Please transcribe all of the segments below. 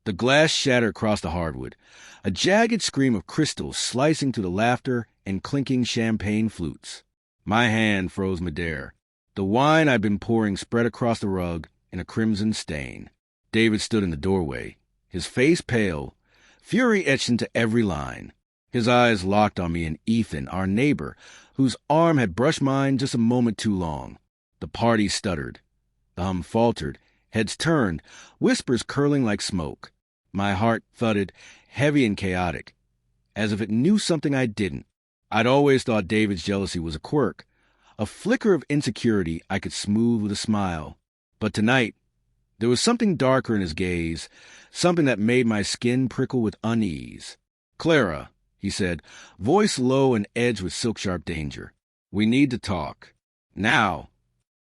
The glass shattered across the hardwood, a jagged scream of crystals slicing through the laughter and clinking champagne flutes. My hand froze midair. The wine I'd been pouring spread across the rug in a crimson stain. David stood in the doorway, his face pale, fury etched into every line. His eyes locked on me and Ethan, our neighbor, whose arm had brushed mine just a moment too long. The party stuttered. The hum faltered, heads turned, whispers curling like smoke. My heart thudded, heavy and chaotic, as if it knew something I didn't. I'd always thought David's jealousy was a quirk, a flicker of insecurity I could smooth with a smile. But tonight, there was something darker in his gaze, something that made my skin prickle with unease. "Clara," he said, voice low and edged with silk-sharp danger. "We need to talk. Now."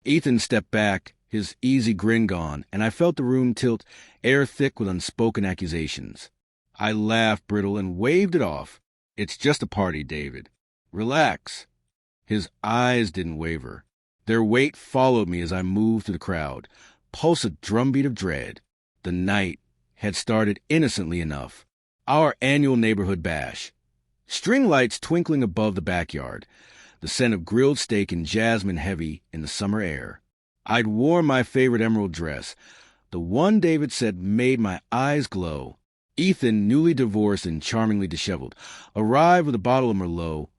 Ethan stepped back, his easy grin gone, and I felt the room tilt, air thick with unspoken accusations. I laughed brittle and waved it off. "It's just a party, David. Relax." His eyes didn't waver. Their weight followed me as I moved through the crowd, pulse a drumbeat of dread. The night had started innocently enough. Our annual neighborhood bash. String lights twinkling above the backyard, the scent of grilled steak and jasmine heavy in the summer air. I'd worn my favorite emerald dress, the one David said made my eyes glow. Ethan, newly divorced and charmingly disheveled, arrived with a bottle of Merlot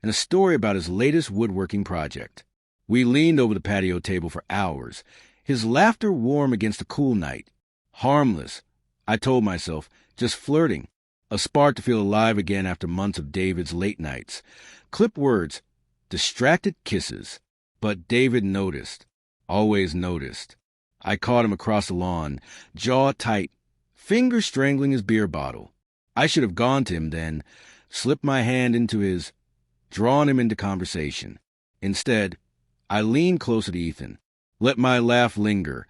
and a story about his latest woodworking project. We leaned over the patio table for hours, his laughter warm against the cool night. Harmless, I told myself, just flirting, a spark to feel alive again after months of David's late nights. Clipped words, distracted kisses. But David noticed, always noticed. I caught him across the lawn, jaw tight, fingers strangling his beer bottle. I should have gone to him then, slipped my hand into his, drawn him into conversation. Instead, I leaned closer to Ethan, let my laugh linger,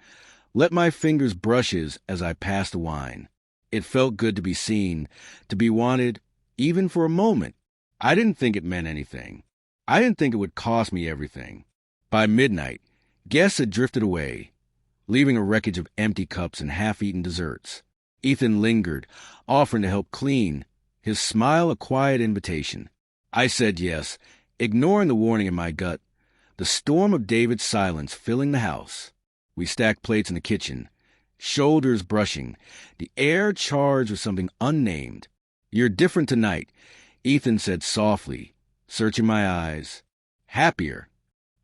let my fingers brush his as I passed the wine. It felt good to be seen, to be wanted, even for a moment. I didn't think it meant anything. I didn't think it would cost me everything. By midnight, guests had drifted away, leaving a wreckage of empty cups and half-eaten desserts. Ethan lingered, offering to help clean, his smile a quiet invitation. I said yes, ignoring the warning in my gut, the storm of David's silence filling the house. We stacked plates in the kitchen, shoulders brushing, the air charged with something unnamed. "You're different tonight," Ethan said softly, searching my eyes. "Happier."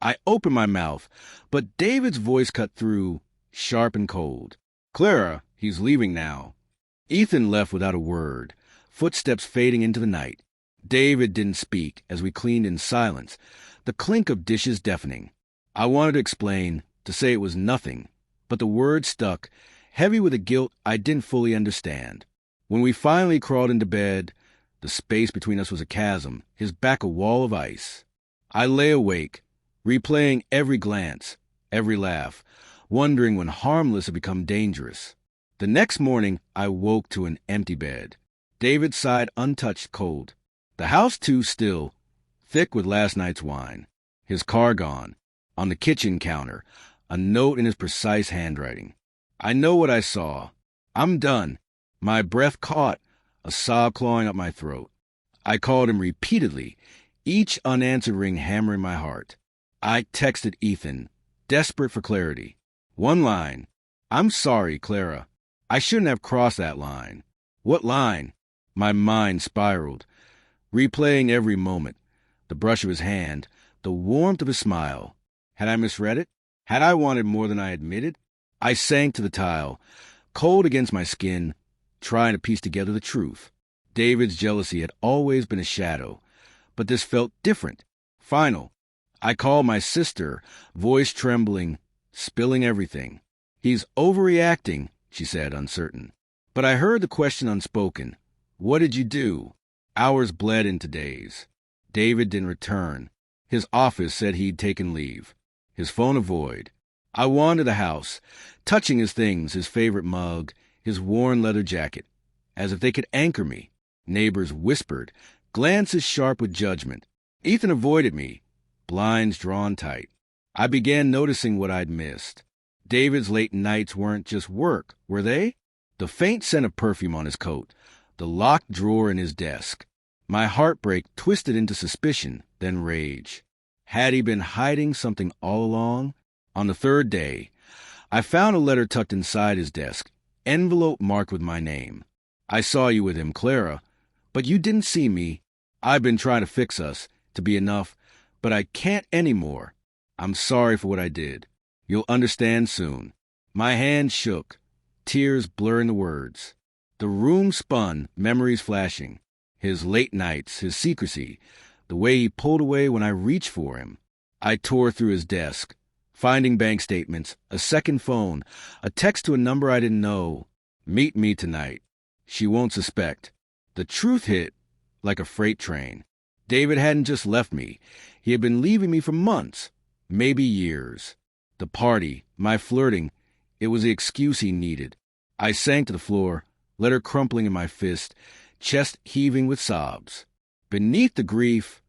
I opened my mouth, but David's voice cut through, sharp and cold. "Clara, he's leaving now." Ethan left without a word, footsteps fading into the night. David didn't speak as we cleaned in silence, the clink of dishes deafening. I wanted to explain, to say it was nothing, but the words stuck, heavy with a guilt I didn't fully understand. When we finally crawled into bed, the space between us was a chasm, his back a wall of ice. I lay awake, replaying every glance, every laugh, wondering when harmless had become dangerous. The next morning, I woke to an empty bed. David's side untouched, cold. The house, too, still, thick with last night's wine. His car gone. On the kitchen counter, a note in his precise handwriting. I know what I saw. "I'm done." My breath caught, a sob clawing up my throat. I called him repeatedly, each unanswered ring hammering my heart. I texted Ethan, desperate for clarity. One line. "I'm sorry, Clara. I shouldn't have crossed that line." What line? My mind spiraled, replaying every moment, the brush of his hand, the warmth of his smile. Had I misread it? Had I wanted more than I admitted? I sank to the tile, cold against my skin, trying to piece together the truth. David's jealousy had always been a shadow, but this felt different, final. I called my sister, voice trembling, spilling everything. "He's overreacting," she said, uncertain. But I heard the question unspoken. "What did you do?" Hours bled into days. David didn't return. His office said he'd taken leave. His phone a void. I wandered the house, touching his things, his favorite mug, his worn leather jacket, as if they could anchor me. Neighbors whispered, glances sharp with judgment. Ethan avoided me, blinds drawn tight. I began noticing what I'd missed. David's late nights weren't just work, were they? The faint scent of perfume on his coat, the locked drawer in his desk. My heartbreak twisted into suspicion, then rage. Had he been hiding something all along? On the third day, I found a letter tucked inside his desk, envelope marked with my name. I saw you with him, Clara, but you didn't see me. I've been trying to fix us, to be enough, but I can't anymore. I'm sorry for what I did. You'll understand soon. My hand shook, tears blurring the words. The room spun, memories flashing. His late nights, his secrecy, the way he pulled away when I reached for him. I tore through his desk, finding bank statements, a second phone, a text to a number I didn't know. Meet me tonight. She won't suspect. The truth hit like a freight train. David hadn't just left me. He had been leaving me for months, maybe years. The party, my flirting, it was the excuse he needed. I sank to the floor, letter crumpling in my fist, chest heaving with sobs. Beneath the grief,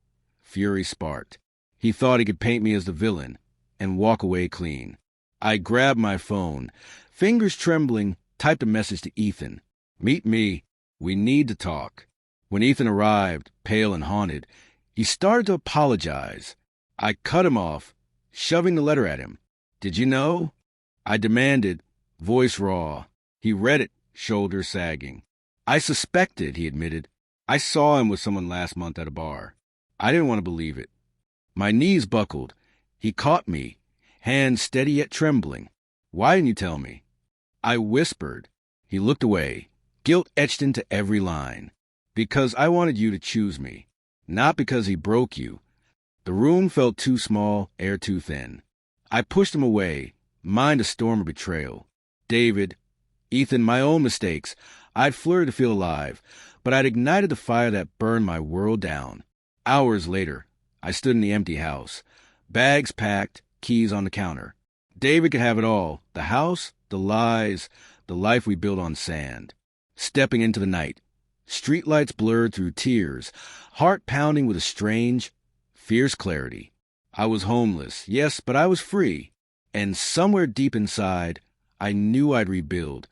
fury sparked. He thought he could paint me as the villain and walk away clean. I grabbed my phone, fingers trembling, typed a message to Ethan. Meet me. We need to talk. When Ethan arrived, pale and haunted, he started to apologize. I cut him off, shoving the letter at him. Did you know? I demanded, voice raw. He read it, shoulders sagging. I suspected, he admitted. I saw him with someone last month at a bar. I didn't want to believe it. My knees buckled. He caught me, hands steady yet trembling. Why didn't you tell me? I whispered. He looked away, guilt etched into every line. Because I wanted you to choose me, not because he broke you. The room felt too small, air too thin. I pushed him away, mind a storm of betrayal. David, Ethan, my own mistakes. I'd flirted to feel alive, but I'd ignited the fire that burned my world down. Hours later, I stood in the empty house, bags packed, keys on the counter. David could have it all, the house, the lies, the life we built on sand. Stepping into the night, streetlights blurred through tears, heart pounding with a strange, fierce clarity. I was homeless, yes, but I was free. And somewhere deep inside, I knew I'd rebuild,